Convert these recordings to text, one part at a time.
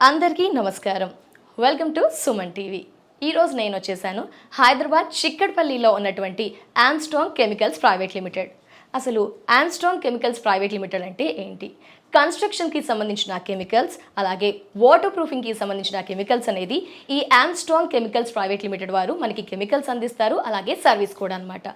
అందరికీ నమస్కారం. Welcome to Suman TV. ఈరోజు నేను వచ్చేసాను హైదరాబాద్ చిక్కడపల్లిలో ఉన్నటువంటి ఆర్మ్స్ట్రాంగ్ కెమికల్స్ ప్రైవేట్ లిమిటెడ్. అసలు ఆర్మ్స్ట్రాంగ్ కెమికల్స్ ప్రైవేట్ లిమిటెడ్ అంటే ఏంటి, కన్స్ట్రక్షన్కి సంబంధించిన కెమికల్స్, అలాగే వాటర్ ప్రూఫింగ్కి సంబంధించిన కెమికల్స్ అనేది ఈ ఆర్మ్స్ట్రాంగ్ కెమికల్స్ ప్రైవేట్ లిమిటెడ్ వారు మనకి కెమికల్స్ అందిస్తారు, అలాగే సర్వీస్ కూడా అనమాట.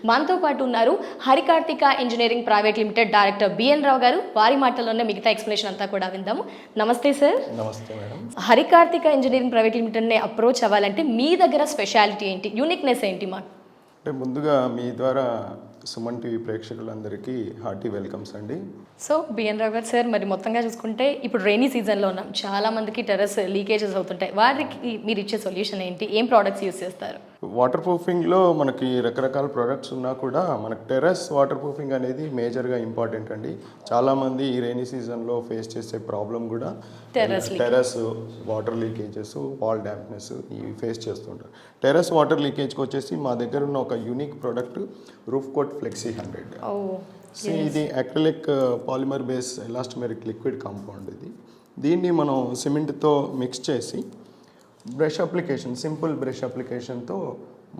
మనతో పాటు ఉన్నారు Harikarthika engineering private limited director B N Rao garu. వారి మాటల్లోనే మిగతా ఎక్స్ప్లెనేషన్ అంతా కూడా విందాము. నమస్తే సార్. నమస్తే madam. Harikarthika engineering private లిమిటెడ్ని approach అవ్వాలంటే మీ దగ్గర స్పెషాలిటీ ఏంటి, యూనిక్నెస్ ఏంటి మాకు? అంటే ముందుగా మీ ద్వారా సుమన్ టీవీ ప్రేక్షకులందరికీ హార్టీ వెల్కమ్స్ అండి. సో బిఎన్ రావు గారు సార్, మరి మొత్తంగా చూసుకుంటే ఇప్పుడు రైనీ సీజన్లో ఉన్నాం, చాలా మందికి టెర్రస్ లీకేజెస్ అవుతుంటాయి. వారికి మీరు ఇచ్చే సొల్యూషన్ ఏంటి, ఏం ప్రోడక్ట్స్ యూస్ చేస్తారు? వాటర్ ప్రూఫింగ్లో మనకి రకరకాల ప్రొడక్ట్స్ ఉన్నా కూడా మనకు టెర్రస్ వాటర్ ప్రూఫింగ్ అనేది మేజర్గా ఇంపార్టెంట్ అండి. చాలామంది ఈ రైనీ సీజన్లో ఫేస్ చేసే ప్రాబ్లం కూడా terrace water leakages, wall dampness ఇవి ఫేస్ చేస్తుంటారు. టెర్రస్ వాటర్ లీకేజ్కి వచ్చేసి మా దగ్గర ఉన్న ఒక unique product roof coat flexi 100. ఇది acrylic polymer base elastomeric liquid compound. దీన్ని మనం సిమెంట్తో మిక్స్ చేసి బ్రష్ అప్లికేషన్, సింపుల్ బ్రష్ అప్లికేషన్తో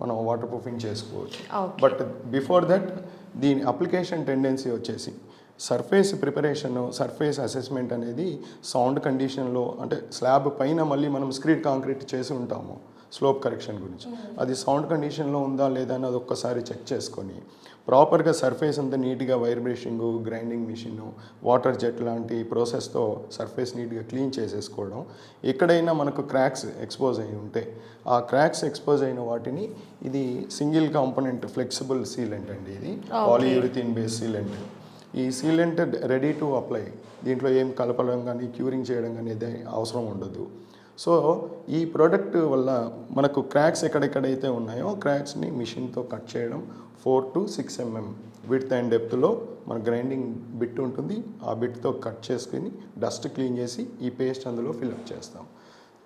మనం వాటర్ ప్రూఫింగ్ చేసుకోవచ్చు. బట్ బిఫోర్ దట్ దీని అప్లికేషన్ టెండెన్సీ వచ్చేసి సర్ఫేస్ ప్రిపరేషన్, సర్ఫేస్ అసెస్మెంట్ అనేది సౌండ్ కండిషన్లో, అంటే స్లాబ్ పైన మళ్ళీ మనం స్క్రీడ్ కాంక్రీట్ చేసి ఉంటాము స్లోప్ కరెక్షన్ గురించి, అది సౌండ్ కండిషన్లో ఉందా లేదా అన్నది ఒక్కసారి చెక్ చేసుకొని ప్రాపర్గా సర్ఫేస్ అంతా నీట్గా wire brushing, grinding machine, water jet లాంటి ప్రాసెస్తో సర్ఫేస్ నీట్గా క్లీన్ చేసేసుకోవడం. ఎక్కడైనా మనకు క్రాక్స్ ఎక్స్పోజ్ అయి ఉంటే ఆ క్రాక్స్ ఎక్స్పోజ్ అయిన వాటిని, ఇది సింగిల్ కాంపోనెంట్ ఫ్లెక్సిబుల్ సీలెంట్ అండి. ఇది పాలియూరిథిన్ బేస్ సీలెంట్. ఈ సీలెంట్ రెడీ టు అప్లై, దీంట్లో ఏం కలపడం కానీ క్యూరింగ్ చేయడం కానీ ఏదే అవసరం ఉండదు. సో ఈ ప్రోడక్ట్ వల్ల మనకు క్రాక్స్ ఎక్కడెక్కడైతే ఉన్నాయో క్రాక్స్ని మిషన్తో కట్ చేయడం, 4 to 6 mm విడ్త్ అండ్ డెప్త్లో మన గ్రైండింగ్ బిట్ ఉంటుంది. ఆ బిట్తో కట్ చేసుకుని డస్ట్ క్లీన్ చేసి ఈ పేస్ట్ అందులో ఫిల్అప్ చేస్తాం.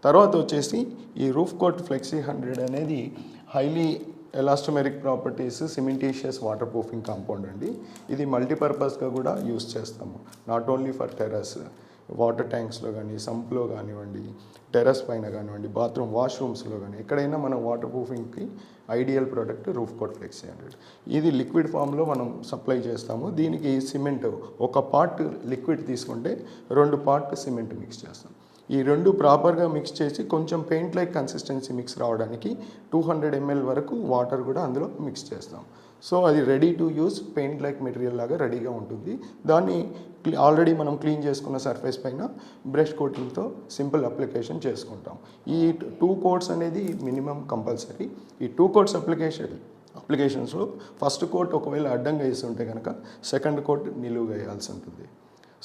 తర్వాత వచ్చేసి ఈ రూఫ్ కోట్ ఫ్లెక్సీ 100 అనేది highly elastomeric properties, cementitious water proofing compound అండి. ఇది మల్టీపర్పస్గా కూడా యూస్ చేస్తాము. Not only for terrace, water ట్యాంక్స్లో కానీ, సంప్లో కానివ్వండి, టెర్రస్ పైన కానివ్వండి, బాత్రూమ్ వాష్రూమ్స్లో కానీ, ఎక్కడైనా మనం వాటర్ ప్రూఫింగ్కి ideal product roof coat flexi 100. ఇది లిక్విడ్ ఫామ్లో మనం సప్లై చేస్తాము. దీనికి సిమెంట్, ఒక పార్ట్ లిక్విడ్ తీసుకుంటే 2 పార్ట్ సిమెంట్ మిక్స్ చేస్తాం. ఈ 2 ప్రాపర్గా మిక్స్ చేసి కొంచెం పెయింట్ లైక్ కన్సిస్టెన్సీ మిక్స్ రావడానికి 200 ml వరకు వాటర్ కూడా అందులో మిక్స్ చేస్తాం. సో అది ready to use paint like material లాగా రెడీగా ఉంటుంది. దాన్ని ఆల్రెడీ మనం క్లీన్ చేసుకున్న సర్ఫేస్ పైన బ్రష్ కోటింగ్తో సింపుల్ అప్లికేషన్ చేసుకుంటాం. ఈ 2 కోట్స్ అనేది మినిమం కంపల్సరీ. ఈ 2 కోట్స్ అప్లికేషన్స్లో ఫస్ట్ కోట్ ఒకవేళ అడ్డంగా వేసి ఉంటే కనుక సెకండ్ కోట్ నిలువుగా వేయాల్సి ఉంటుంది.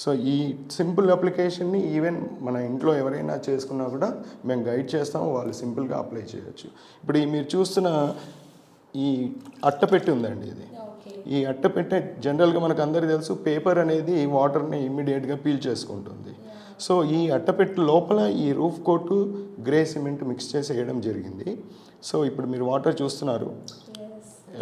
సో ఈ సింపుల్ అప్లికేషన్ని ఈవెన్ మన ఇంట్లో ఎవరైనా చేసుకున్నా కూడా మేము గైడ్ చేస్తాము, వాళ్ళు సింపుల్గా అప్లై చేయొచ్చు. ఇప్పుడు మీరు చూస్తున్న ఈ అట్టపెట్టి ఉందండి, ఇది ఈ అట్టపెట్టె జనరల్గా మనకు అందరికీ తెలుసు పేపర్ అనేది వాటర్ని ఇమ్మీడియట్గా పీల్ చేసుకుంటుంది. సో ఈ అట్టపెట్టి లోపల ఈ roof coat grey cement mix చేసి వేయడం జరిగింది. సో ఇప్పుడు మీరు వాటర్ చూస్తున్నారు,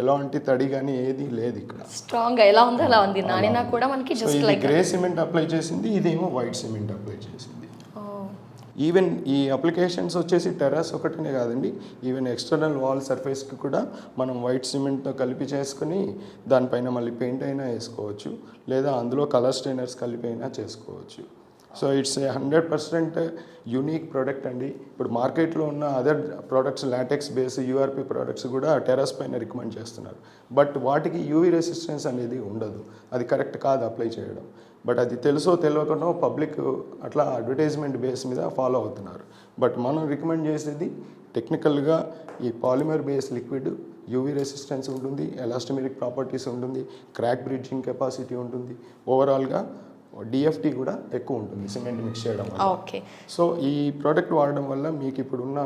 ఎలాంటి తడి కానీ ఏది లేదు ఇక్కడ, స్ట్రాంగ్ గా ఎలా ఉందో అలా ఉంది. నానినా కూడా మనకి just like grey cement apply చేసింది, ఇదేమో వైట్ సిమెంట్ అప్లై చేసింది. ఈవెన్ ఈ అప్లికేషన్స్ వచ్చేసి టెర్రస్ ఒకటినే కాదండి, ఈవెన్ ఎక్స్టర్నల్ వాల్ సర్ఫేస్కి కూడా మనం వైట్ సిమెంట్తో కలిపి చేసుకుని దానిపైన మళ్ళీ పెయింట్ అయినా వేసుకోవచ్చు, లేదా అందులో కలర్ స్టైనర్స్ కలిపి అయినా చేసుకోవచ్చు. సో ఇట్స్ 100% యూనిక్ ప్రోడక్ట్ అండి. ఇప్పుడు మార్కెట్లో ఉన్న other products, LaTeX base URP products కూడా టెర్రస్ పైన రికమెండ్ చేస్తున్నారు. బట్ వాటికి యూవీ రెసిస్టెన్స్ అనేది ఉండదు, అది కరెక్ట్ కాదు అప్లై చేయడం. బట్ అది తెలుసో తెలియకుండా పబ్లిక్ అట్లా అడ్వర్టైజ్మెంట్ బేస్ మీద ఫాలో అవుతున్నారు. బట్ మనం రికమెండ్ చేసేది టెక్నికల్గా ఈ polymer base liquid UV resistance ఉంటుంది, ఎలాస్టోమెరిక్ ప్రాపర్టీస్ ఉంటుంది, క్రాక్ బ్రిడ్జింగ్ కెపాసిటీ ఉంటుంది, ఓవరాల్గా డిఎఫ్టీ కూడా ఎక్కువ ఉంటుంది సిమెంట్ మిక్స్ చేయడం వల్ల. ఓకే. సో ఈ ప్రోడక్ట్ వాడడం వల్ల మీకు ఇప్పుడున్న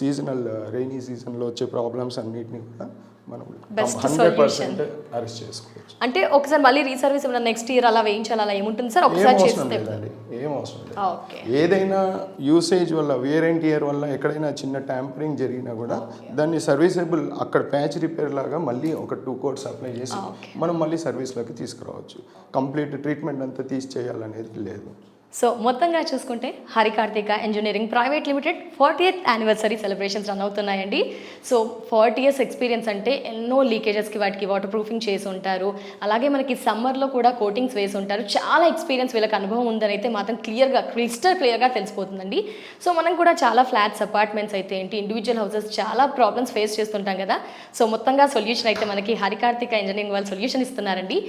సీజనల్ రెయినీ సీజన్లో వచ్చే ప్రాబ్లమ్స్ అన్నిటిని కూడా మనం 100% అరెస్ట్ చేసుకోవచ్చు. అంటే ఒకసారి మళ్ళీ రీసర్వీస్ ఏమైనా నెక్స్ట్ ఇయర్ అలా వేయించాలి, అలా ఏముంటుంది సార్? ఒకసారి చేస్తే ఏం అవసరం లేదు. ఏదైనా యూసేజ్ వల్ల వేర్ అండ్ టియర్ వల్ల ఎక్కడైనా చిన్న ట్యాంపరింగ్ జరిగినా కూడా దాన్ని సర్వీసబుల్ అక్కడ ప్యాచ్ రిపేర్ లాగా మళ్ళీ ఒక 2 కోట్స్ అప్లై చేసి మనం మళ్ళీ సర్వీస్లోకి తీసుకురావచ్చు. కంప్లీట్ ట్రీట్మెంట్ అంతా తీసి చేయాలనేది లేదు. సో మొత్తంగా చూసుకుంటే Harikarthika engineering private limited 40th anniversary celebrations run అవుతున్నాయండి. సో 40 years ఎక్స్పీరియన్స్ అంటే ఎన్నో లీకేజెస్కి వాటికి వాటర్ ప్రూఫింగ్ చేసి ఉంటారు. అలాగే మనకి సమ్మర్లో కూడా కోటింగ్స్ వేసి ఉంటారు. చాలా ఎక్స్పీరియన్స్ వీళ్ళకి అనుభవం ఉందని అయితే మాత్రం క్రిస్టల్ క్లియర్గా తెలిసిపోతుందండి. సో మనం కూడా చాలా ఫ్లాట్స్, అపార్ట్మెంట్స్ అయితే ఏంటి, ఇండివిజువల్ హౌసెస్ చాలా ప్రాబ్లమ్స్ ఫేస్ చేస్తుంటాం కదా. సో మొత్తంగా సొల్యూషన్ అయితే మనకి హరికార్తిక ఇంజనీరింగ్ వాళ్ళు సొల్యూషన్ ఇస్తున్నారండి.